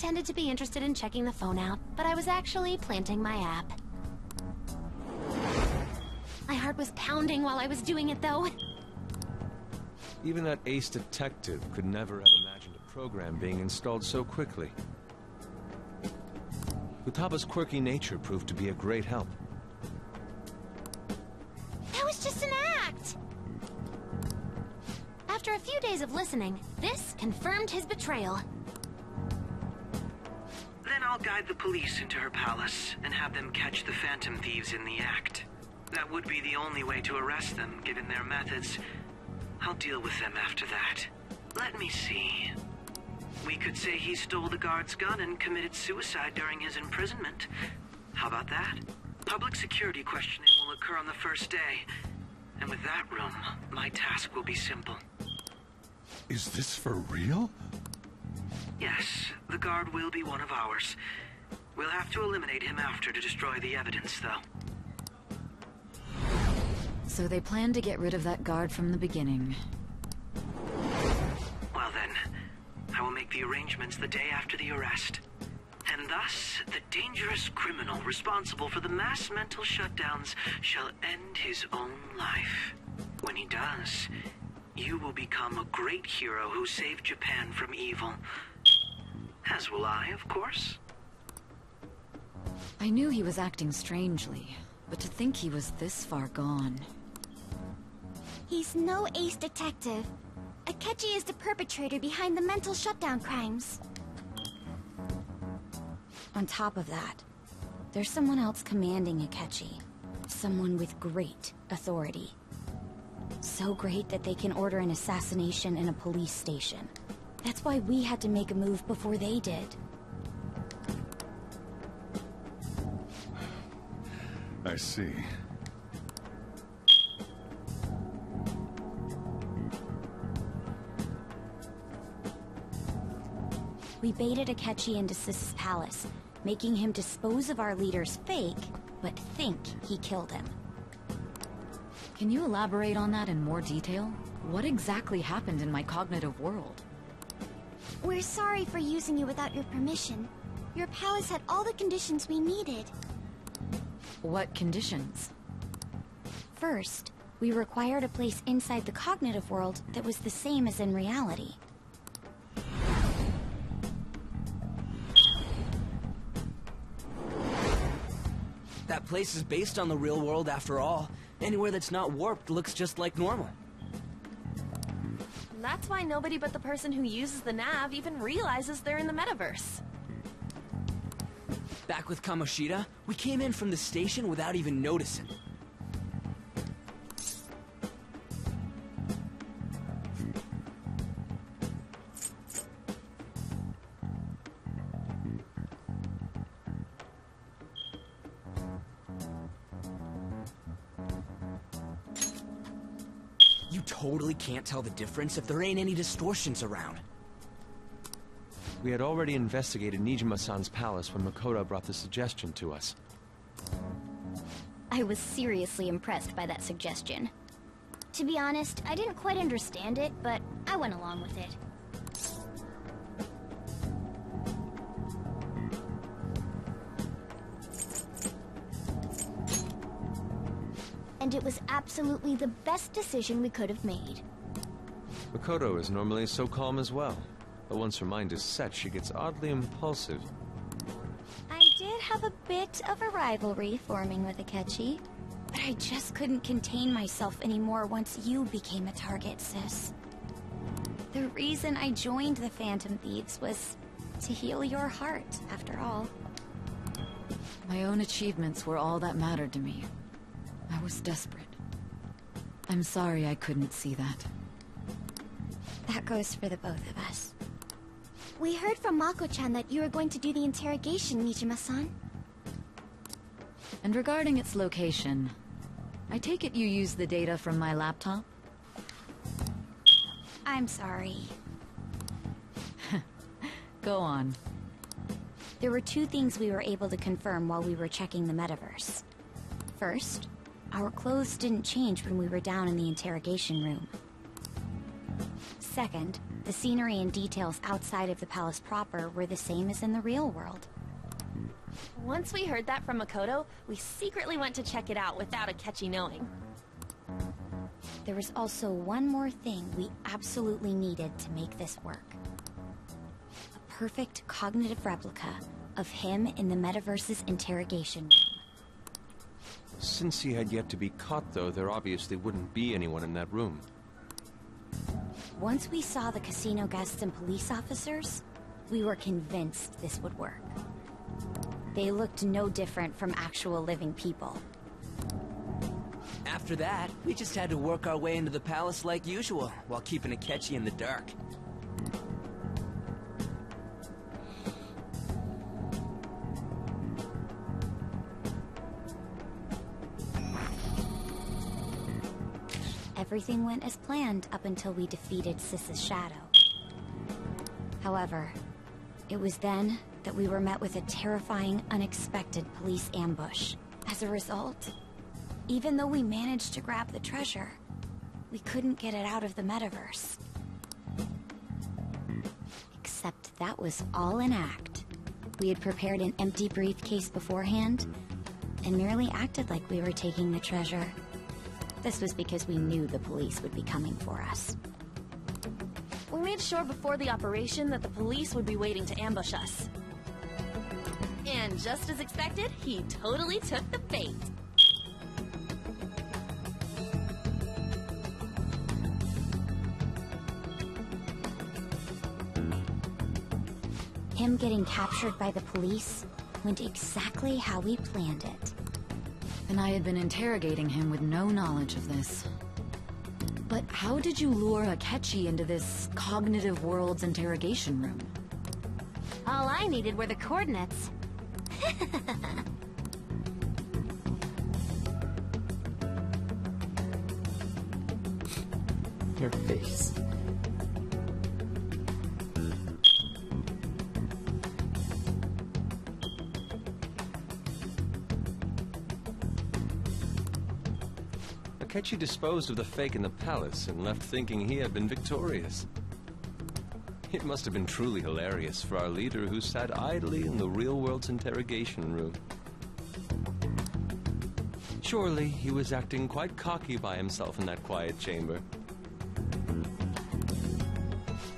pretended to be interested in checking the phone out, but I was actually planting my app. My heart was pounding while I was doing it, though. Even that ace detective could never have imagined a program being installed so quickly. Futaba's quirky nature proved to be a great help. That was just an act! After a few days of listening, this confirmed his betrayal. Then I'll guide the police into her palace and have them catch the phantom thieves in the act. That would be the only way to arrest them, given their methods. I'll deal with them after that. Let me see. We could say he stole the guard's gun and committed suicide during his imprisonment. How about that? Public security questioning will occur on the first day. And with that room, my task will be simple. Is this for real? Yes, the guard will be one of ours. We'll have to eliminate him after to destroy the evidence, though. So they planned to get rid of that guard from the beginning. Well then, I will make the arrangements the day after the arrest. And thus, the dangerous criminal responsible for the mass mental shutdowns shall end his own life. When he does, you will become a great hero who saved Japan from evil. As will I, of course. I knew he was acting strangely, but to think he was this far gone. He's no ace detective. Akechi is the perpetrator behind the mental shutdown crimes. On top of that, there's someone else commanding Akechi. Someone with great authority. So great that they can order an assassination in a police station. That's why we had to make a move before they did. I see. We baited Akechi into Sis's palace, making him dispose of our leader's fake, but think he killed him. Can you elaborate on that in more detail? What exactly happened in my cognitive world? We're sorry for using you without your permission. Your palace had all the conditions we needed. What conditions? First, we required a place inside the cognitive world that was the same as in reality. That place is based on the real world after all. Anywhere that's not warped looks just like normal. That's why nobody but the person who uses the nav even realizes they're in the metaverse. Back with Kamoshida, we came in from the station without even noticing. You totally can't tell the difference if there ain't any distortions around. We had already investigated Nijima-san's palace when Makoto brought the suggestion to us. I was seriously impressed by that suggestion. To be honest, I didn't quite understand it, but I went along with it. And it was absolutely the best decision we could have made. Makoto is normally so calm as well, but once her mind is set, she gets oddly impulsive. I did have a bit of a rivalry forming with Akechi, but I just couldn't contain myself anymore once you became a target, sis. The reason I joined the Phantom Thieves was to heal your heart, after all. My own achievements were all that mattered to me. I was desperate. I'm sorry I couldn't see that. That goes for the both of us. We heard from Mako-chan that you were going to do the interrogation, Nijima-san. And regarding its location, I take it you used the data from my laptop? I'm sorry. Go on. There were two things we were able to confirm while we were checking the metaverse. First, our clothes didn't change when we were down in the interrogation room. Second, The scenery and details outside of the palace proper were the same as in the real world. Once we heard that from Makoto, we secretly went to check it out without Akechi knowing. There was also one more thing we absolutely needed to make this work. A perfect cognitive replica of him in the metaverse's interrogation room. Since he had yet to be caught, though, there obviously wouldn't be anyone in that room. Once we saw the casino guests and police officers, we were convinced this would work. They looked no different from actual living people. After that, we just had to work our way into the palace like usual, while keeping Akechi in the dark. Everything went as planned up until we defeated Sis's shadow. However, it was then that we were met with a terrifying, unexpected police ambush. As a result, even though we managed to grab the treasure, we couldn't get it out of the metaverse. Except that was all an act. We had prepared an empty briefcase beforehand, and merely acted like we were taking the treasure. This was because we knew the police would be coming for us. We made sure before the operation that the police would be waiting to ambush us. And just as expected, he totally took the bait. Him getting captured by the police went exactly how we planned it. And I had been interrogating him with no knowledge of this. But how did you lure Akechi into this cognitive world's interrogation room? All I needed were the coordinates. Your face. Akechi disposed of the fake in the palace and left thinking he had been victorious. It must have been truly hilarious for our leader, who sat idly in the real world's interrogation room. Surely he was acting quite cocky by himself in that quiet chamber.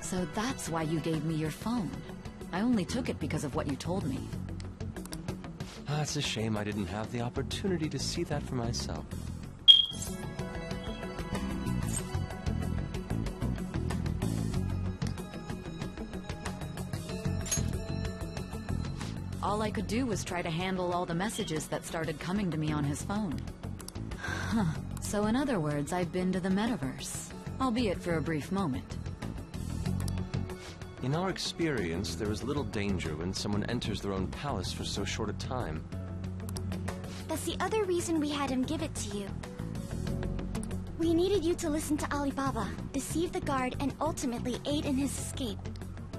So that's why you gave me your phone. I only took it because of what you told me. It's a shame I didn't have the opportunity to see that for myself. All I could do was try to handle all the messages that started coming to me on his phone. Huh. So in other words, I've been to the metaverse, albeit for a brief moment. In our experience, there is little danger when someone enters their own palace for so short a time. That's the other reason we had him give it to you. We needed you to listen to Alibaba, deceive the guard, and ultimately aid in his escape.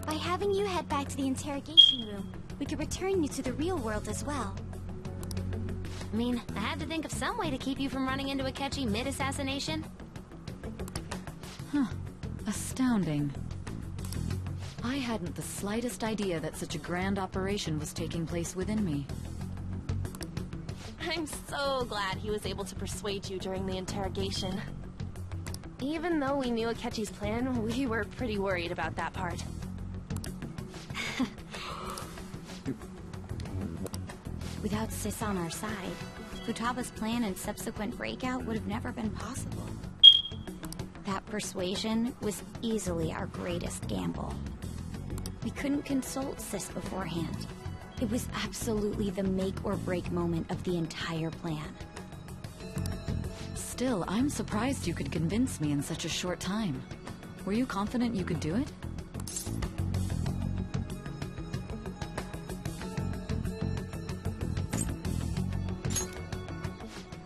By having you head back to the interrogation room, we could return you to the real world as well. I mean, I had to think of some way to keep you from running into Akechi mid-assassination. Huh. Astounding. I hadn't the slightest idea that such a grand operation was taking place within me. I'm so glad he was able to persuade you during the interrogation. Even though we knew Akechi's plan, we were pretty worried about that part. Without Sis on our side, Futaba's plan and subsequent breakout would have never been possible. That persuasion was easily our greatest gamble. We couldn't consult Sis beforehand. It was absolutely the make-or-break moment of the entire plan. Still, I'm surprised you could convince me in such a short time. Were you confident you could do it?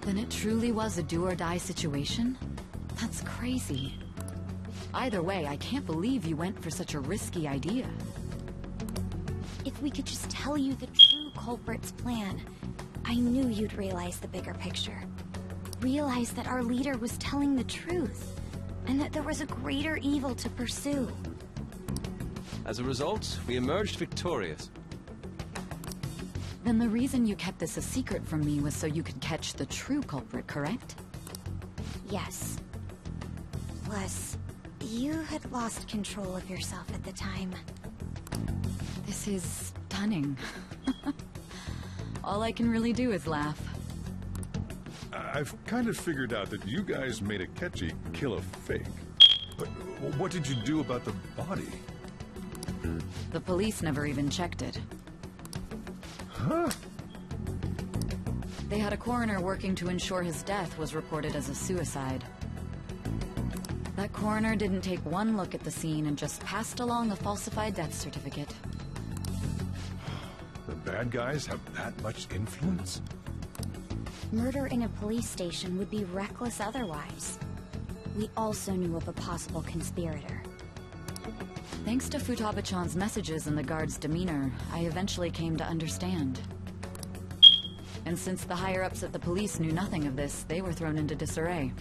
Then it truly was a do-or-die situation? That's crazy. Either way, I can't believe you went for such a risky idea. If we could just tell you the true culprit's plan, I knew you'd realize the bigger picture. Realize that our leader was telling the truth, and that there was a greater evil to pursue. As a result, we emerged victorious. Then the reason you kept this a secret from me was so you could catch the true culprit, correct? Yes. Plus, you had lost control of yourself at the time. This is stunning. All I can really do is laugh. I've kind of figured out that you guys made a catchy kill a fake. But what did you do about the body? The police never even checked it. Huh? They had a coroner working to ensure his death was reported as a suicide. That coroner didn't take one look at the scene and just passed along a falsified death certificate. The bad guys have that much influence? Murder in a police station would be reckless otherwise. We also knew of a possible conspirator. Thanks to Futaba-chan's messages and the guard's demeanor, I eventually came to understand. And since the higher-ups at the police knew nothing of this, they were thrown into disarray.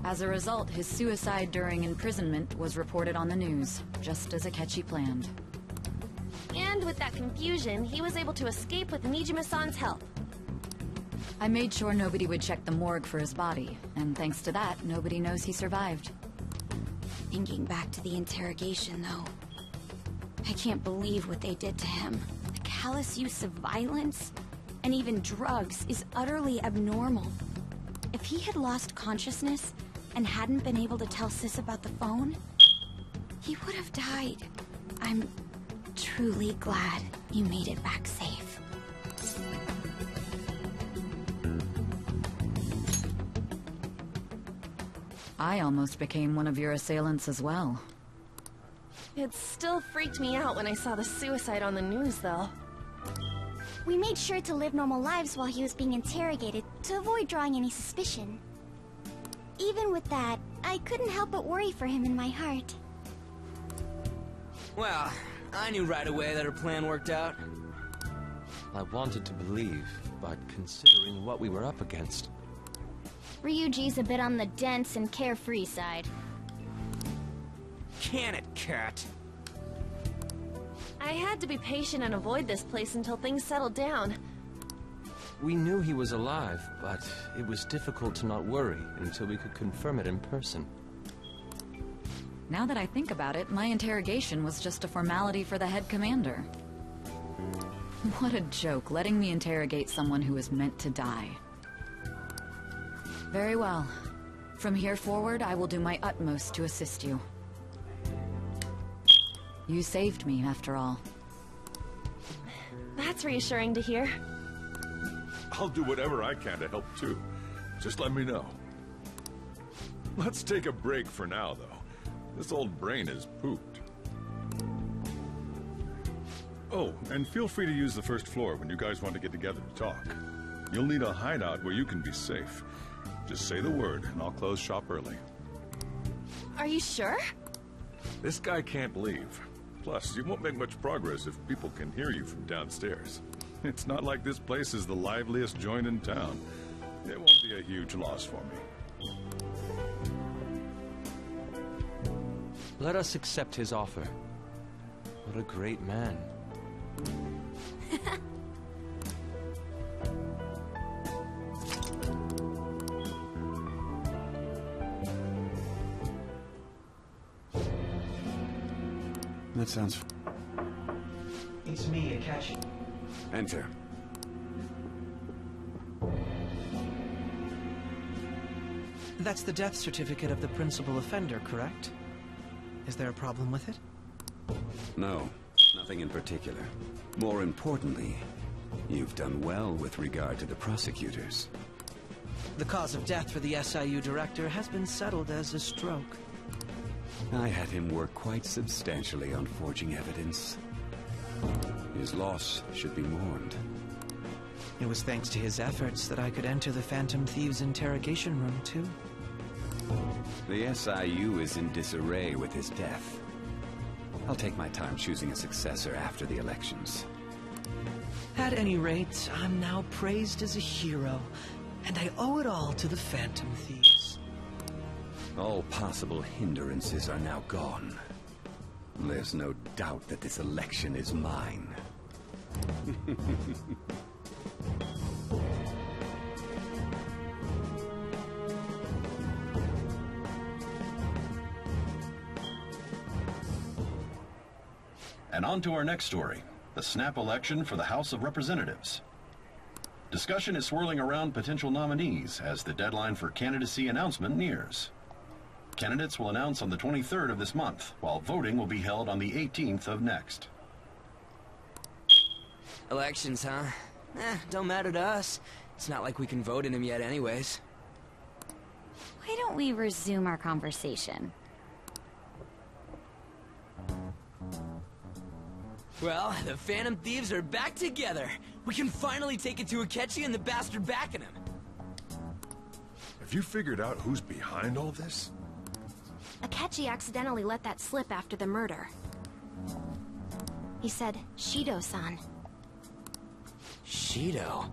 As a result, his suicide during imprisonment was reported on the news, just as Akechi planned. And with that confusion, he was able to escape with Nijima-san's help. I made sure nobody would check the morgue for his body, and thanks to that, nobody knows he survived. Thinking back to the interrogation, though, I can't believe what they did to him. The callous use of violence, and even drugs, is utterly abnormal. If he had lost consciousness and hadn't been able to tell Sis about the phone, he would have died. I'm truly glad you made it back safe. I almost became one of your assailants as well. It still freaked me out when I saw the suicide on the news, though. We made sure to live normal lives while he was being interrogated to avoid drawing any suspicion. Even with that, I couldn't help but worry for him in my heart. Well, I knew right away that her plan worked out. I wanted to believe, but considering what we were up against... Ryuji's a bit on the dense and carefree side. Can it, cat? I had to be patient and avoid this place until things settled down. We knew he was alive, but it was difficult to not worry until we could confirm it in person. Now that I think about it, my interrogation was just a formality for the head commander. What a joke, letting me interrogate someone who was meant to die. Very well. From here forward, I will do my utmost to assist you. You saved me, after all. That's reassuring to hear. I'll do whatever I can to help too. Just let me know. Let's take a break for now, though. This old brain is pooped. Oh, and feel free to use the first floor when you guys want to get together to talk. You'll need a hideout where you can be safe. Just say the word, and I'll close shop early. Are you sure? This guy can't leave. Plus, you won't make much progress if people can hear you from downstairs. It's not like this place is the liveliest joint in town. It won't be a huge loss for me. Let us accept his offer. What a great man. That sounds... It's me, Akechi. Enter. That's the death certificate of the principal offender, correct? Is there a problem with it? No, nothing in particular. More importantly, you've done well with regard to the prosecutors. The cause of death for the SIU director has been settled as a stroke. I had him work quite substantially on forging evidence. His loss should be mourned. It was thanks to his efforts that I could enter the Phantom Thieves' interrogation room, too. The SIU is in disarray with his death. I'll take my time choosing a successor after the elections. At any rate, I'm now praised as a hero, and I owe it all to the Phantom Thieves. All possible hindrances are now gone. There's no doubt that this election is mine. And on to our next story, the snap election for the House of Representatives. Discussion is swirling around potential nominees as the deadline for candidacy announcement nears. Candidates will announce on the 23rd of this month, while voting will be held on the 18th of next. Elections, huh? Don't matter to us. It's not like we can vote in them yet anyways. Why don't we resume our conversation? Well, the Phantom Thieves are back together. We can finally take it to Akechi and the bastard backing him. Have you figured out who's behind all this? Akechi accidentally let that slip after the murder. He said, Shido-san. Shido?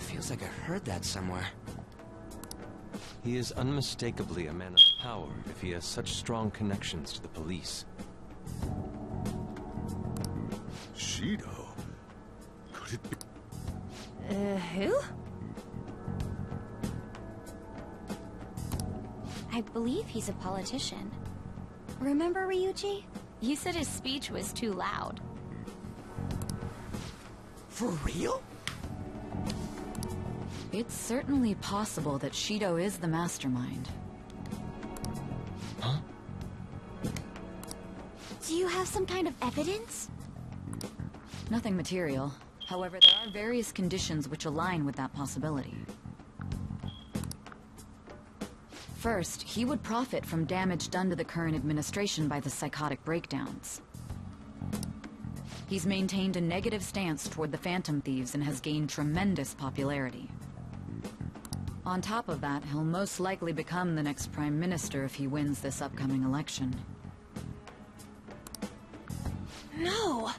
Feels like I heard that somewhere. He is unmistakably a man of power if he has such strong connections to the police. Shido? Could it be... Who? I believe he's a politician. Remember, Ryuji? You said his speech was too loud. For real? It's certainly possible that Shido is the mastermind. Huh? Do you have some kind of evidence? Nothing material. However, there are various conditions which align with that possibility. First, he would profit from damage done to the current administration by the psychotic breakdowns. He's maintained a negative stance toward the Phantom Thieves and has gained tremendous popularity. On top of that, he'll most likely become the next Prime Minister if he wins this upcoming election. No!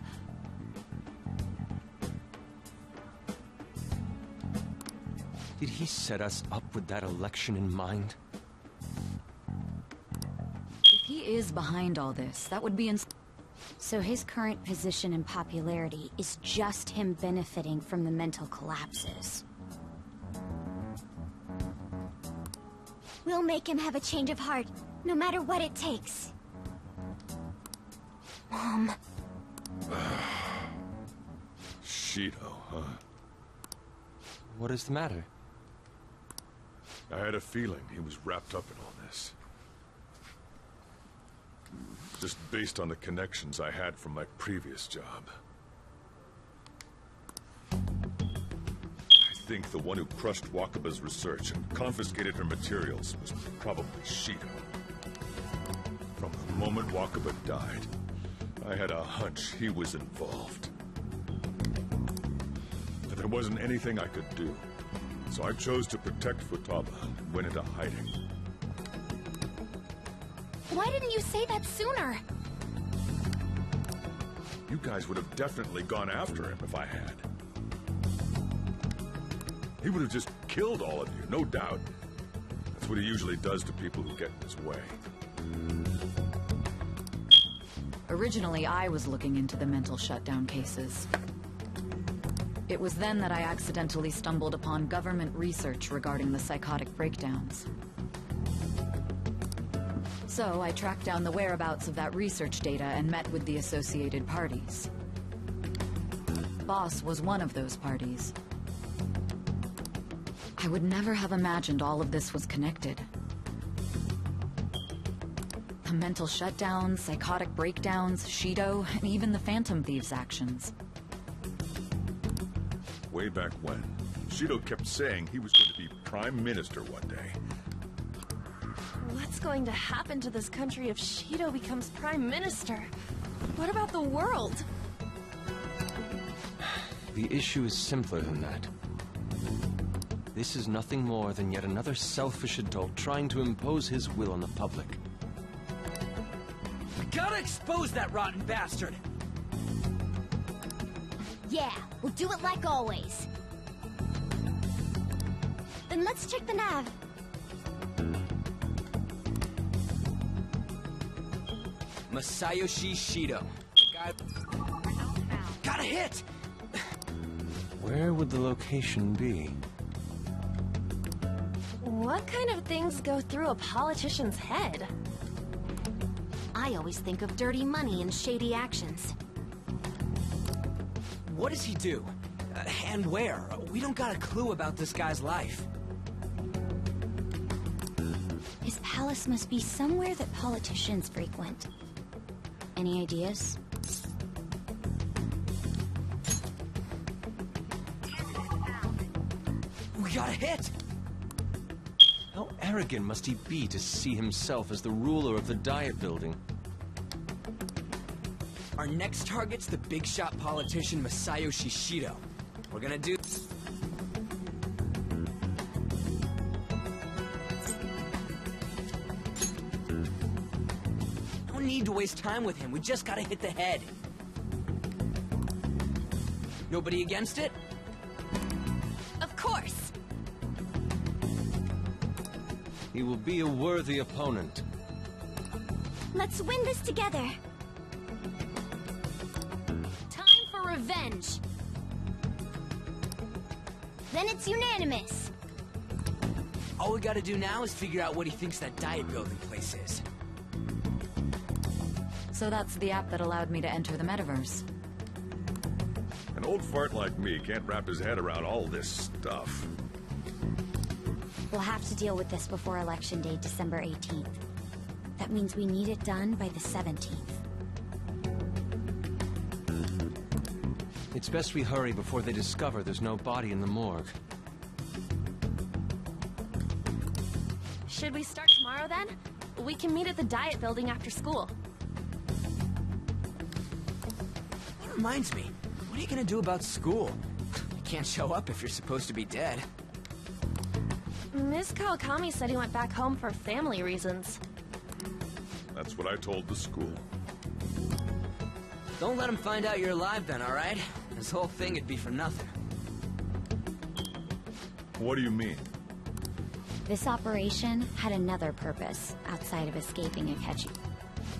Did he set us up with that election in mind? If he is behind all this, that would be So his current position and popularity is just him benefiting from the mental collapses. We'll make him have a change of heart, no matter what it takes. Mom. Shido, huh? What is the matter? I had a feeling he was wrapped up in all this. Just based on the connections I had from my previous job. I think the one who crushed Wakaba's research and confiscated her materials was probably Shido. From the moment Wakaba died, I had a hunch he was involved. But there wasn't anything I could do, so I chose to protect Futaba and went into hiding. Why didn't you say that sooner? You guys would have definitely gone after him if I had. He would have just killed all of you, no doubt. That's what he usually does to people who get in his way. Originally, I was looking into the mental shutdown cases. It was then that I accidentally stumbled upon government research regarding the psychotic breakdowns. So I tracked down the whereabouts of that research data and met with the associated parties. Boss was one of those parties. I would never have imagined all of this was connected. The mental shutdowns, psychotic breakdowns, Shido, and even the Phantom Thieves' actions. Way back when, Shido kept saying he was going to be Prime Minister one day. What's going to happen to this country if Shido becomes Prime Minister? What about the world? The issue is simpler than that. This is nothing more than yet another selfish adult trying to impose his will on the public. We gotta expose that rotten bastard! Yeah, we'll do it like always. Then let's check the nav. Masayoshi Shido. The guy... Got a hit! Where would the location be? What kind of things go through a politician's head? I always think of dirty money and shady actions. What does he do? And where? We don't got a clue about this guy's life. His palace must be somewhere that politicians frequent. Any ideas? We got a hit! How arrogant must he be to see himself as the ruler of the Diet Building? Our next target's the big shot politician Masayoshi Shido. We're gonna do... No need to waste time with him, we just gotta hit the head. Nobody against it? Of course! He will be a worthy opponent. Let's win this together. Time for revenge! Then it's unanimous. All we gotta do now is figure out what he thinks that Diet Building place is. So that's the app that allowed me to enter the metaverse. An old fart like me can't wrap his head around all this stuff. We'll have to deal with this before Election Day, December 18th. That means we need it done by the 17th. It's best we hurry before they discover there's no body in the morgue. Should we start tomorrow then? We can meet at the Diet Building after school. That reminds me, what are you gonna do about school? You can't show up if you're supposed to be dead. Miss Kawakami said he went back home for family reasons. That's what I told the school. Don't let him find out you're alive then, alright? This whole thing would be for nothing. What do you mean? This operation had another purpose outside of escaping Akechi.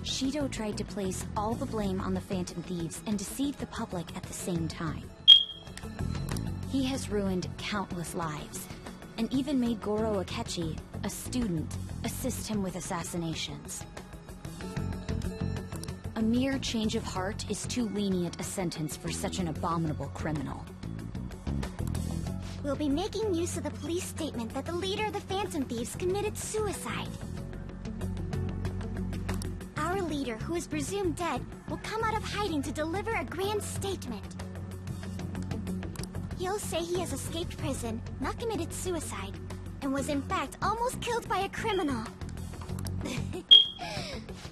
Shido tried to place all the blame on the Phantom Thieves and deceive the public at the same time. He has ruined countless lives, and even made Goro Akechi, a student, assist him with assassinations. A mere change of heart is too lenient a sentence for such an abominable criminal. We'll be making use of the police statement that the leader of the Phantom Thieves committed suicide. Our leader, who is presumed dead, will come out of hiding to deliver a grand statement. He'll say he has escaped prison, not committed suicide, and was in fact almost killed by a criminal.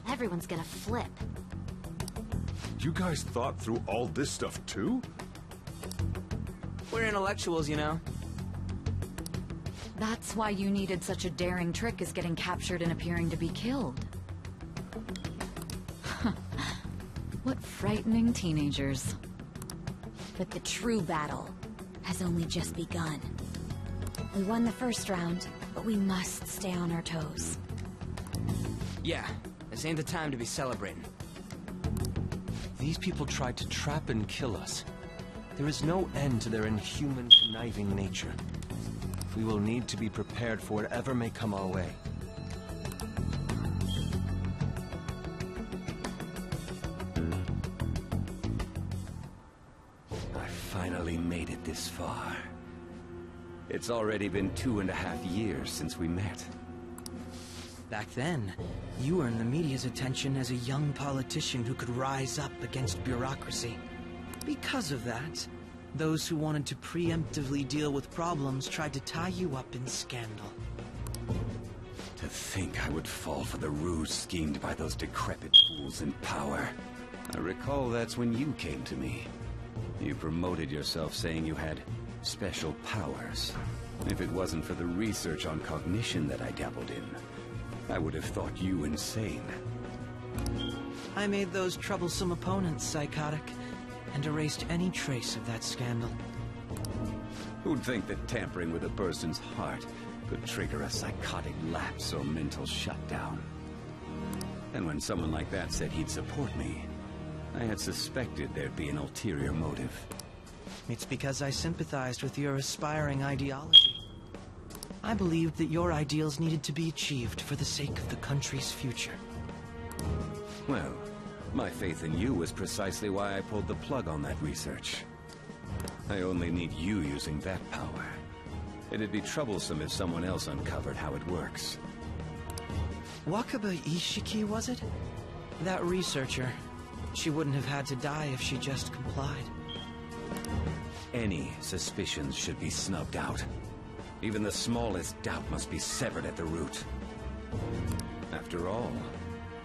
Everyone's gonna flip. You guys thought through all this stuff too? We're intellectuals, you know. That's why you needed such a daring trick as getting captured and appearing to be killed. What frightening teenagers. But the true battle has only just begun. We won the first round, but we must stay on our toes. Yeah, this ain't the time to be celebrating. These people tried to trap and kill us. There is no end to their inhuman, conniving nature. We will need to be prepared for whatever may come our way. I finally made it this far. It's already been 2.5 years since we met. Back then, you earned the media's attention as a young politician who could rise up against bureaucracy. Because of that, those who wanted to preemptively deal with problems tried to tie you up in scandal. To think I would fall for the ruse schemed by those decrepit fools in power. I recall that's when you came to me. You promoted yourself saying you had special powers. If it wasn't for the research on cognition that I dabbled in, I would have thought you insane. I made those troublesome opponents psychotic, and erased any trace of that scandal. Who'd think that tampering with a person's heart could trigger a psychotic lapse or mental shutdown? And when someone like that said he'd support me, I had suspected there'd be an ulterior motive. It's because I sympathized with your aspiring ideology. I believed that your ideals needed to be achieved for the sake of the country's future. Well, my faith in you was precisely why I pulled the plug on that research. I only need you using that power. It'd be troublesome if someone else uncovered how it works. Wakaba Ishiki, was it? That researcher. She wouldn't have had to die if she just complied. Any suspicions should be snubbed out. Even the smallest doubt must be severed at the root. After all,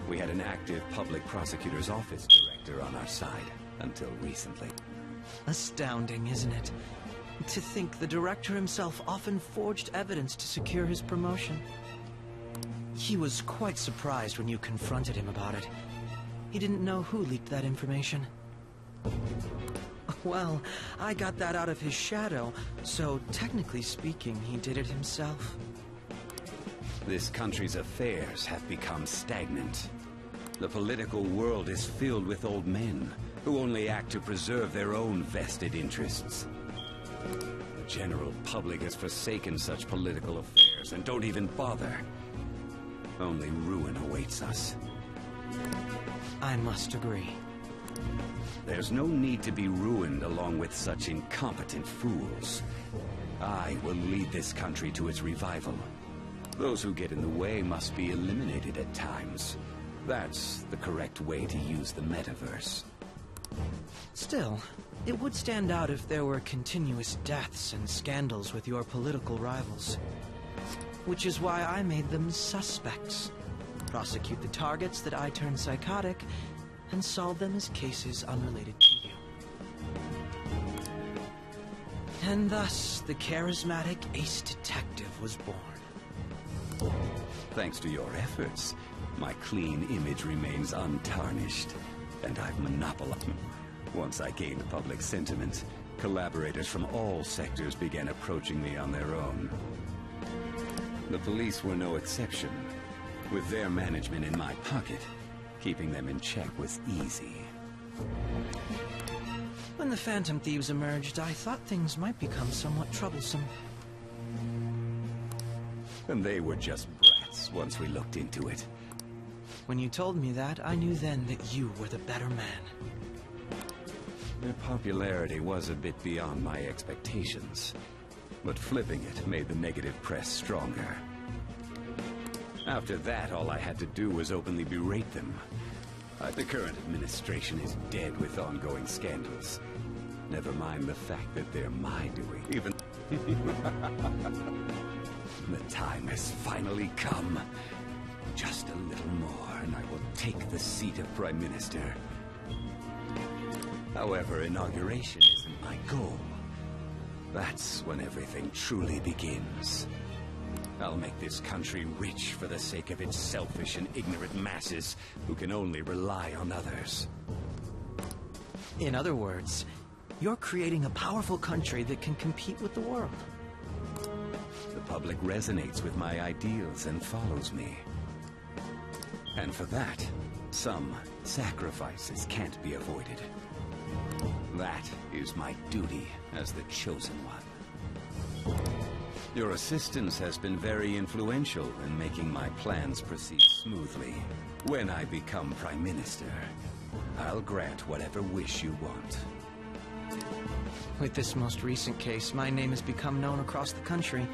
we had an active public prosecutor's office director on our side, until recently. Astounding, isn't it? To think the director himself often forged evidence to secure his promotion. He was quite surprised when you confronted him about it. He didn't know who leaked that information. Well, I got that out of his shadow, so technically speaking, he did it himself. This country's affairs have become stagnant. The political world is filled with old men who only act to preserve their own vested interests. The general public has forsaken such political affairs and don't even bother. Only ruin awaits us. I must agree. There's no need to be ruined along with such incompetent fools. I will lead this country to its revival. Those who get in the way must be eliminated at times. That's the correct way to use the metaverse. Still, it would stand out if there were continuous deaths and scandals with your political rivals. Which is why I made them suspects. Prosecute the targets that I turn psychotic, and solve them as cases unrelated to you. And thus, the charismatic ace detective was born. Thanks to your efforts, my clean image remains untarnished, and I've monopolized. Once I gained public sentiment, collaborators from all sectors began approaching me on their own. The police were no exception. With their management in my pocket, keeping them in check was easy. When the Phantom Thieves emerged, I thought things might become somewhat troublesome. And they were just brats once we looked into it. When you told me that, I knew then that you were the better man. Their popularity was a bit beyond my expectations, but flipping it made the negative press stronger. After that, all I had to do was openly berate them. The current administration is dead with ongoing scandals. Never mind the fact that they're my doing. Even... The time has finally come. Just a little more, and I will take the seat of Prime Minister. However, inauguration isn't my goal. That's when everything truly begins. I'll make this country rich for the sake of its selfish and ignorant masses who can only rely on others. In other words, you're creating a powerful country that can compete with the world. The public resonates with my ideals and follows me. And for that, some sacrifices can't be avoided. That is my duty as the chosen one. Your assistance has been very influential in making my plans proceed smoothly. When I become Prime Minister, I'll grant whatever wish you want. With this most recent case, my name has become known across the country,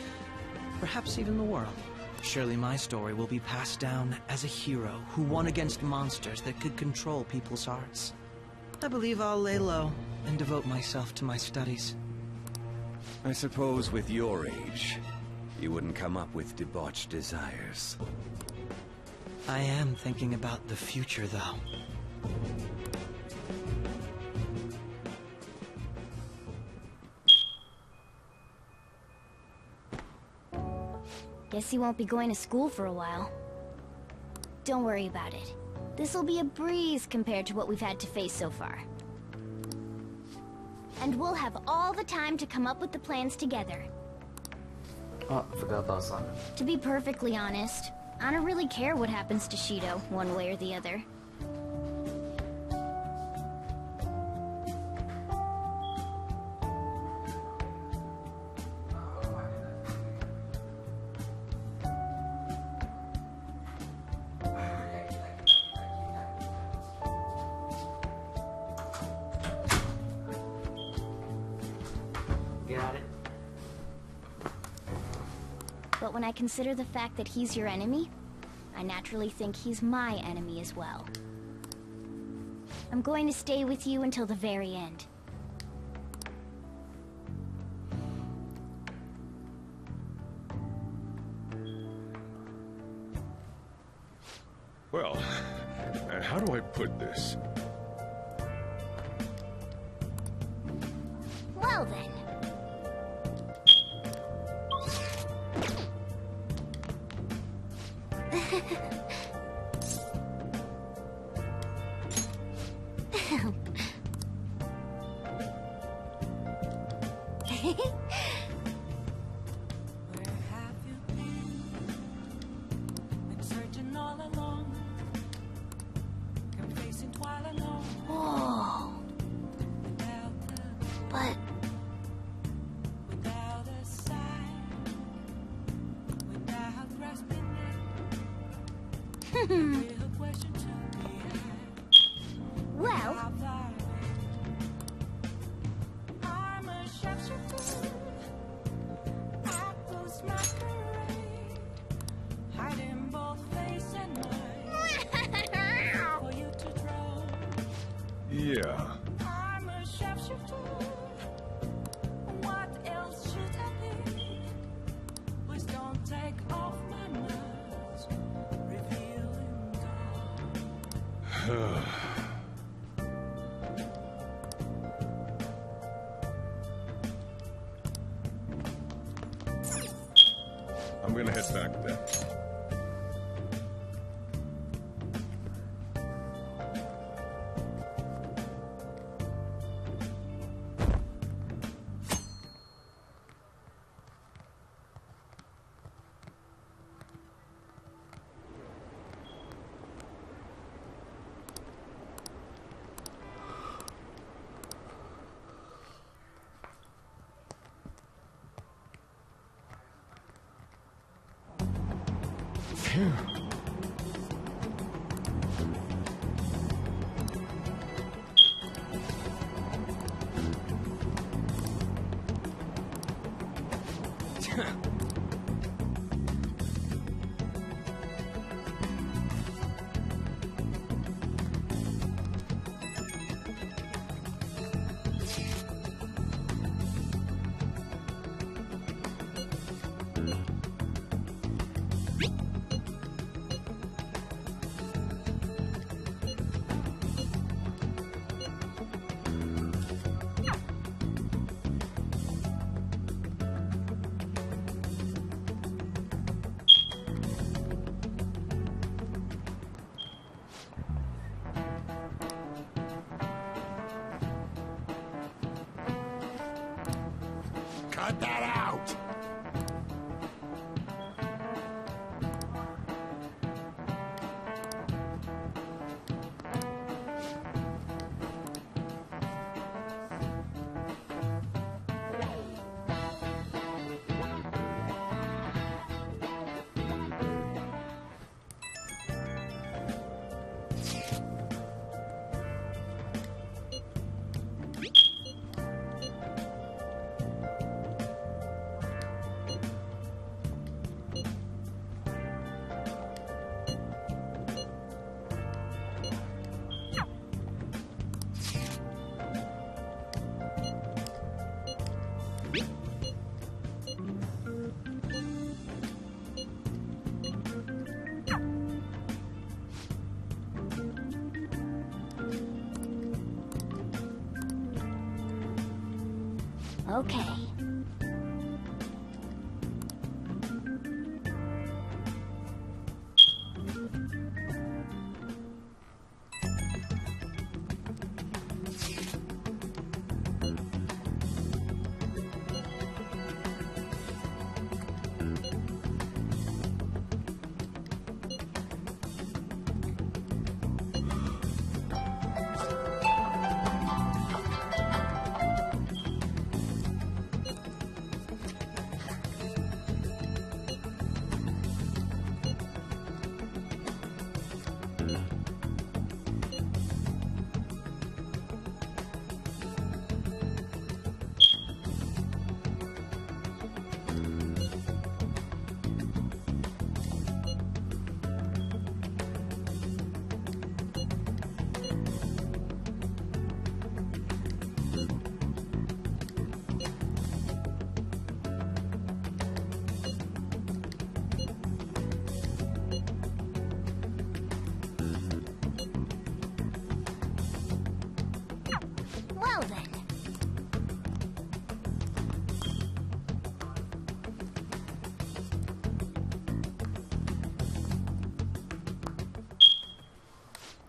perhaps even the world. Surely my story will be passed down as a hero who won against monsters that could control people's hearts. I believe I'll lay low and devote myself to my studies. I suppose with your age, you wouldn't come up with debauched desires. I am thinking about the future, though. Guess he won't be going to school for a while. Don't worry about it. This'll be a breeze compared to what we've had to face so far. And we'll have all the time to come up with the plans together. Oh, I forgot about Simon. To be perfectly honest, I don't really care what happens to Shido, one way or the other. Got it. But when I consider the fact that he's your enemy, I naturally think he's my enemy as well. I'm going to stay with you until the very end. Well, how do I put this? Well then. Whoa. But... Well... Yeah. I'm a sharpshooter. What else should I be? Please don't take off my mask, revealing dark. I'm gonna head back then. Phew. Cut that out! Okay.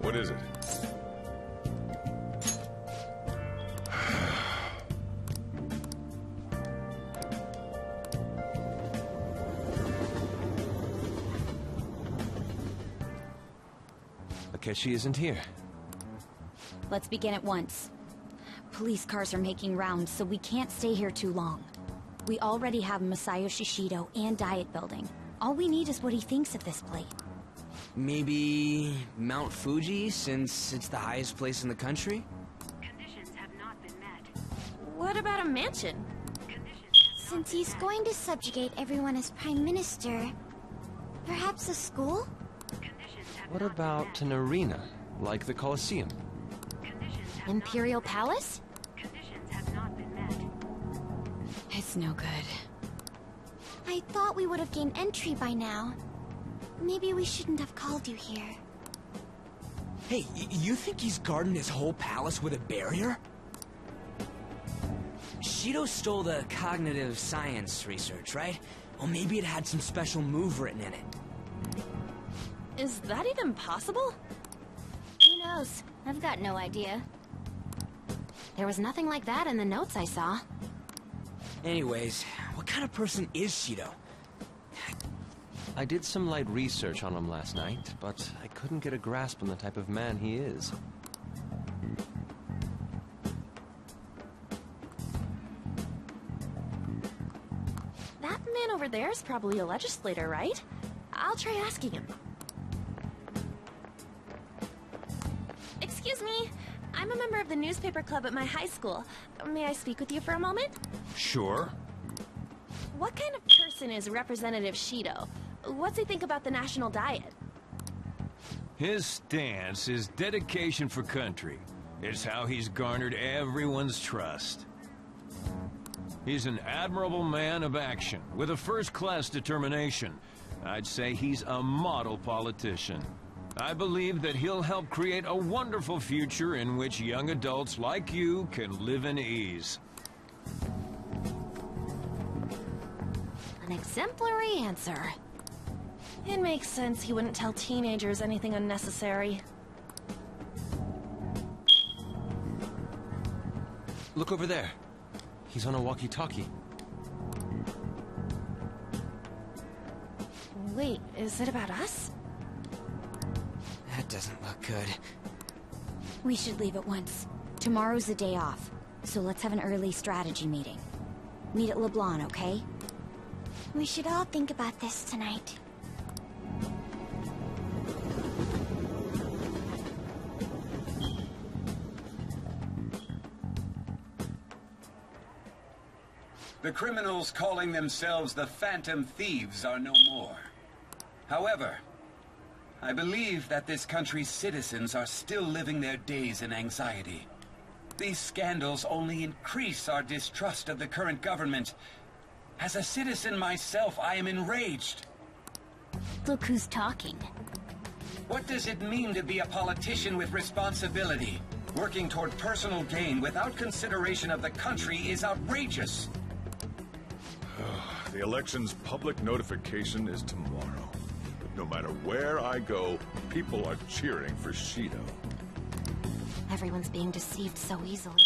What is it? Akechi isn't here. Let's begin at once. Police cars are making rounds, so we can't stay here too long. We already have Masayoshi Shido and Diet Building. All we need is what he thinks of this plate. Maybe Mount Fuji, since it's the highest place in the country? What about a mansion? Since he's going to subjugate everyone as Prime Minister, perhaps a school? What about an arena, like the Colosseum? Imperial Palace? It's no good. I thought we would have gained entry by now. Maybe we shouldn't have called you here. Hey, you think he's guarding his whole palace with a barrier? Shido stole the cognitive science research, right? Well, maybe it had some special move written in it. Is that even possible? Who knows? I've got no idea. There was nothing like that in the notes I saw. Anyways, what kind of person is Shido? I did some light research on him last night, but I couldn't get a grasp on the type of man he is. That man over there is probably a legislator, right? I'll try asking him. Excuse me. I'm a member of the newspaper club at my high school. May I speak with you for a moment? Sure. What kind of person is Representative Shido? What's he think about the national diet? His stance is dedication for country. It's how he's garnered everyone's trust. He's an admirable man of action, with a first-class determination. I'd say he's a model politician. I believe that he'll help create a wonderful future in which young adults like you can live in ease. An exemplary answer. It makes sense he wouldn't tell teenagers anything unnecessary. Look over there. He's on a walkie-talkie. Wait, is it about us? That doesn't look good. We should leave at once. Tomorrow's the day off, so let's have an early strategy meeting. Meet at LeBlanc, okay? We should all think about this tonight. The criminals calling themselves the Phantom Thieves are no more. However, I believe that this country's citizens are still living their days in anxiety. These scandals only increase our distrust of the current government. As a citizen myself, I am enraged. Look who's talking. What does it mean to be a politician with responsibility? Working toward personal gain without consideration of the country is outrageous. The election's public notification is tomorrow. But no matter where I go, people are cheering for Shido. Everyone's being deceived so easily.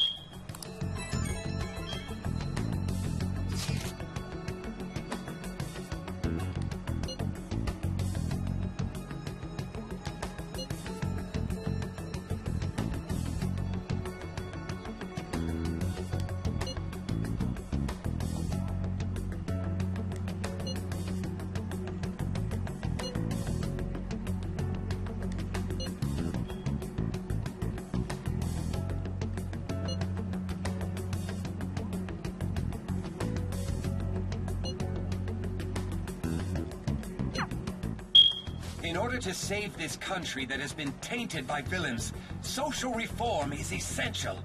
In order to save this country that has been tainted by villains, social reform is essential.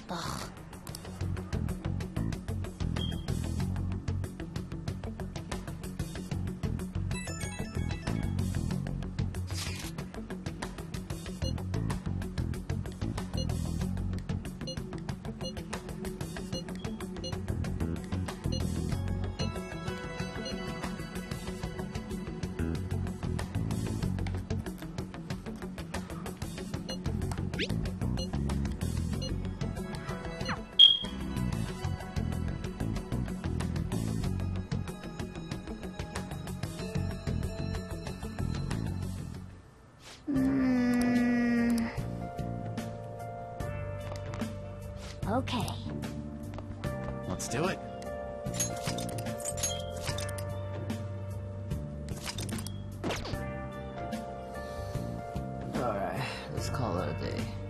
Ugh. Okay. Let's do it. Alright, let's call it a day.